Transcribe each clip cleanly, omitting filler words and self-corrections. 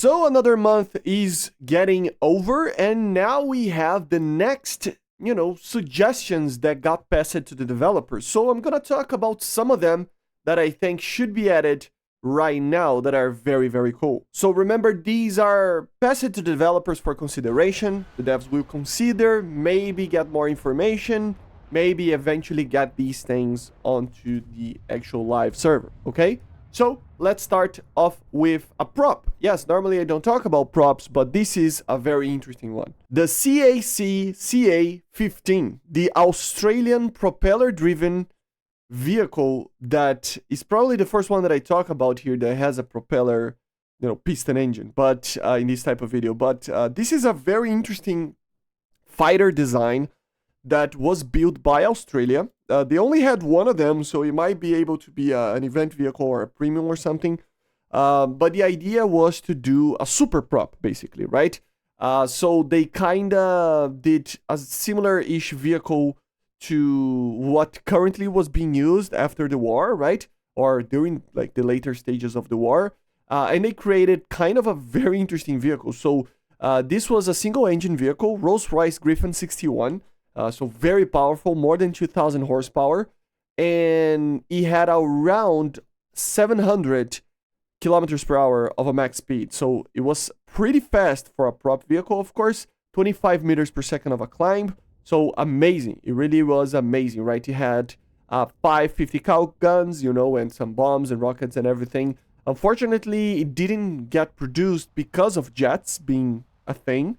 So another month is getting over, and now we have the next, suggestions that got passed to the developers. So I'm gonna talk about some of them that I think should be added right now that are very, very cool. So remember, these are passed to the developers for consideration. The devs will consider, maybe get more information, maybe eventually get these things onto the actual live server, okay? So let's start off with a prop. Yes, normally I don't talk about props, but this is a very interesting one. The CAC CA-15, the Australian propeller-driven vehicle that is probably the first one that I talk about here that has a propeller, piston engine, but in this type of video. But this is a very interesting fighter design that was built by Australia. They only had one of them, so it might be able to be an event vehicle or a premium or something. But the idea was to do a super prop, basically, right? So they kind of did a similar-ish vehicle to what currently was being used after the war, right? Or during like the later stages of the war. And they created kind of a very interesting vehicle. So this was a single-engine vehicle, Rolls-Royce Griffon 61. So very powerful, more than 2,000 horsepower, and it had around 700 kilometers per hour of a max speed. So it was pretty fast for a prop vehicle, of course, 25 meters per second of a climb. So amazing. It really was amazing, right? It had 5 50 cal guns, and some bombs and rockets and everything. Unfortunately, it didn't get produced because of jets being a thing.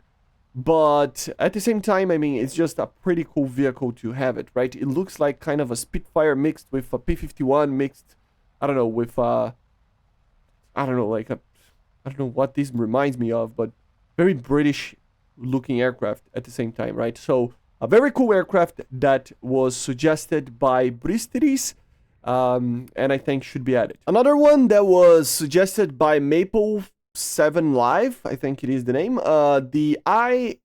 But at the same time, I mean, it's just a pretty cool vehicle to have it, right? It looks like kind of a Spitfire mixed with a P-51 mixed, I don't know, with I don't know what this reminds me of, but very British looking aircraft at the same time, right? So a very cool aircraft that was suggested by Bristeris, and I think should be added. Another one that was suggested by Maple 7 Live, I think it is the name, the AIDC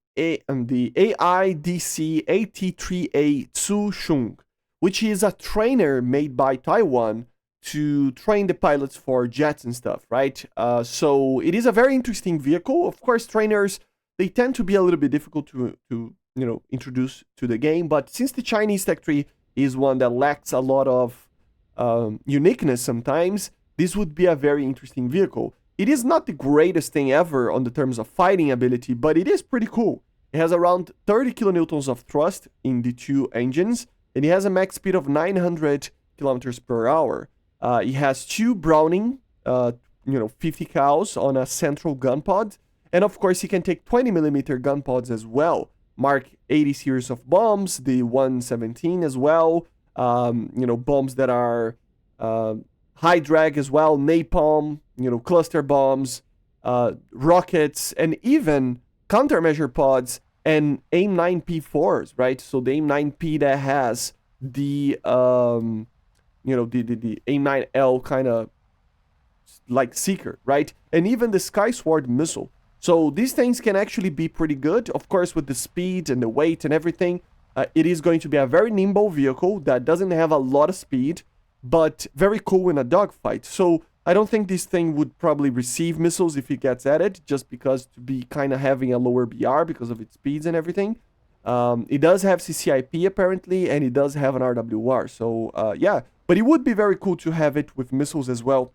AT-3A Taiwanese, which is a trainer made by Taiwan to train the pilots for jets and stuff, right? So it is a very interesting vehicle. Of course, trainers, they tend to be a little bit difficult to introduce to the game, but since the Chinese tech tree is one that lacks a lot of uniqueness sometimes, this would be a very interesting vehicle. It is not the greatest thing ever on the terms of fighting ability, but it is pretty cool. It has around 30 kilonewtons of thrust in the two engines, and it has a max speed of 900 kilometers per hour. It has two Browning, 50 cals on a central gun pod, and of course it can take 20 millimeter gun pods as well. Mark 80 series of bombs, the 117 as well, bombs that are high drag as well, napalm, cluster bombs, rockets, and even countermeasure pods and AIM-9P4s, right? So the AIM-9P that has the the AIM-9L kind of like seeker, right? And even the Skysword missile. So these things can actually be pretty good, of course, with the speed and the weight and everything. It is going to be a very nimble vehicle that doesn't have a lot of speed, but very cool in a dogfight. So I don't think this thing would probably receive missiles if it gets added, just because to be kind of having a lower BR because of its speeds and everything. It does have CCIP apparently, and it does have an RWR. So yeah, but it would be very cool to have it with missiles as well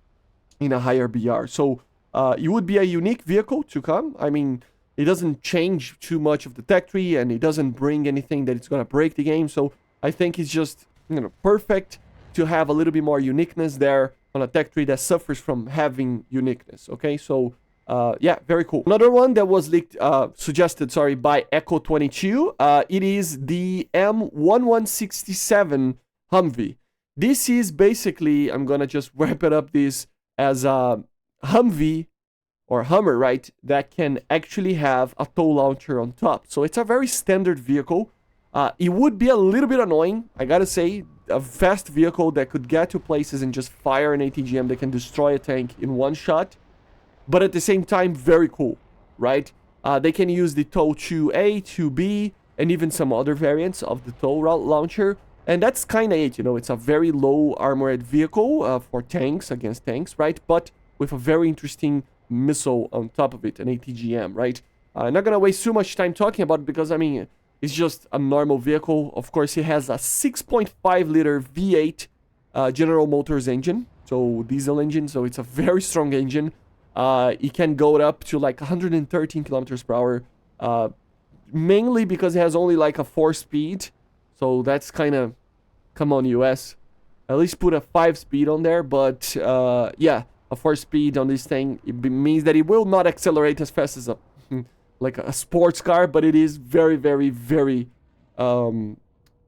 in a higher BR. So it would be a unique vehicle to come. I mean, it doesn't change too much of the tech tree, and it doesn't bring anything that it's going to break the game. So I think it's just, perfect to have a little bit more uniqueness there on a tech tree that suffers from having uniqueness, okay? So, yeah, very cool. Another one that was leaked, suggested by Echo22, it is the M1167 Humvee. This is basically, I'm gonna just wrap it up this as a Humvee, or Hummer, right, that can actually have a tow launcher on top. So it's a very standard vehicle. It would be a little bit annoying, I gotta say, a fast vehicle that could get to places and just fire an ATGM that can destroy a tank in one shot, but at the same time, very cool, right? They can use the TOW 2A, 2B, and even some other variants of the TOW launcher, and that's kind of it, it's a very low armored vehicle for tanks, against tanks, right? But with a very interesting missile on top of it, an ATGM, right? I'm not gonna waste too much time talking about it because, I mean, it's just a normal vehicle. Of course, it has a 6.5 liter V8 General Motors engine, so diesel engine, so it's a very strong engine. It can go up to like 113 kilometers per hour, mainly because it has only like a 4-speed, so that's kind of, come on US, at least put a 5-speed on there. But yeah, a 4-speed on this thing, it means that it will not accelerate as fast as a like a sports car, but it is very, very, very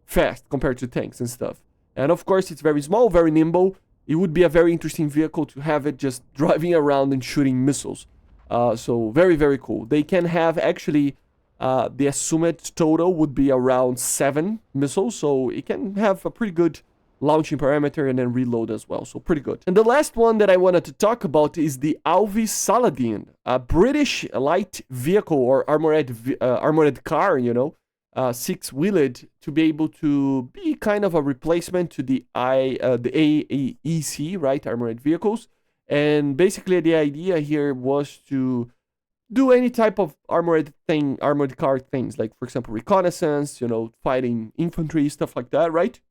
fast compared to tanks and stuff. And of course, it's very small, very nimble. It would be a very interesting vehicle to have it just driving around and shooting missiles. So very, very cool. They can have actually, the assumed total would be around 7 missiles. So it can have a pretty good launching parameter and then reload as well. So pretty good. And the last one that I wanted to talk about is the Alvis Saladin, a British light vehicle or armored car, you know, 6-wheeled, to be able to be kind of a replacement to the AIDC, right, armored vehicles. And basically the idea here was to do any type of armored car things, like for example reconnaissance, you know, fighting infantry, stuff like that, right?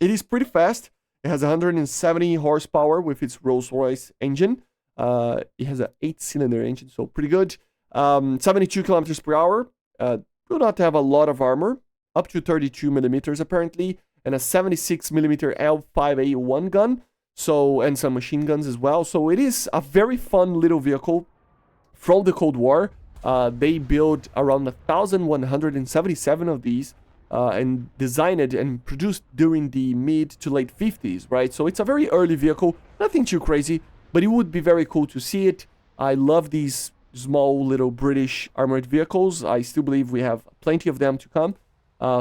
It is pretty fast. It has 170 horsepower with its Rolls-Royce engine. It has an 8-cylinder engine, so pretty good. 72 kilometers per hour. Do not have a lot of armor, up to 32 millimeters apparently, and a 76 millimeter L5A1 gun, so, and some machine guns as well. So it is a very fun little vehicle from the Cold War. They built around 1,177 of these, and designed it and produced during the mid to late 50s, right? So it's a very early vehicle, nothing too crazy, but it would be very cool to see it. I love these small little British armored vehicles. I still believe we have plenty of them to come.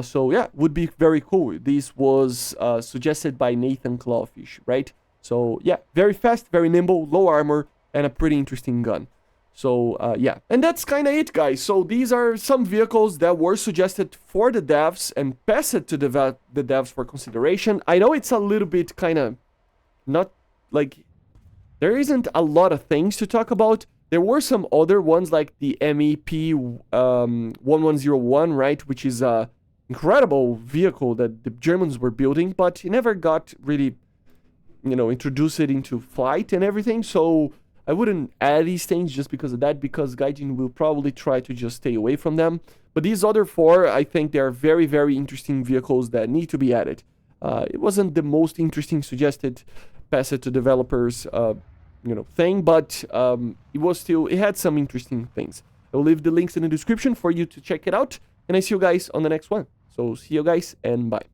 So yeah, would be very cool. This was suggested by Nathan Clawfish, right? So yeah, very fast, very nimble, low armor, and a pretty interesting gun. So yeah, and that's kind of it, guys. So these are some vehicles that were suggested for the devs and passed it to the devs for consideration. I know it's a little bit kind of not like, there isn't a lot of things to talk about. There were some other ones like the MEP 1101, right, which is a incredible vehicle that the Germans were building, but it never got really, you know, introduced it into flight and everything. So I wouldn't add these things just because of that, because Gaijin will probably try to just stay away from them. But these other 4, I think they are very, very interesting vehicles that need to be added. It wasn't the most interesting suggested pass it to developers, you know, thing, but it had some interesting things. I'll leave the links in the description for you to check it out, and I see you guys on the next one. So see you guys, and bye.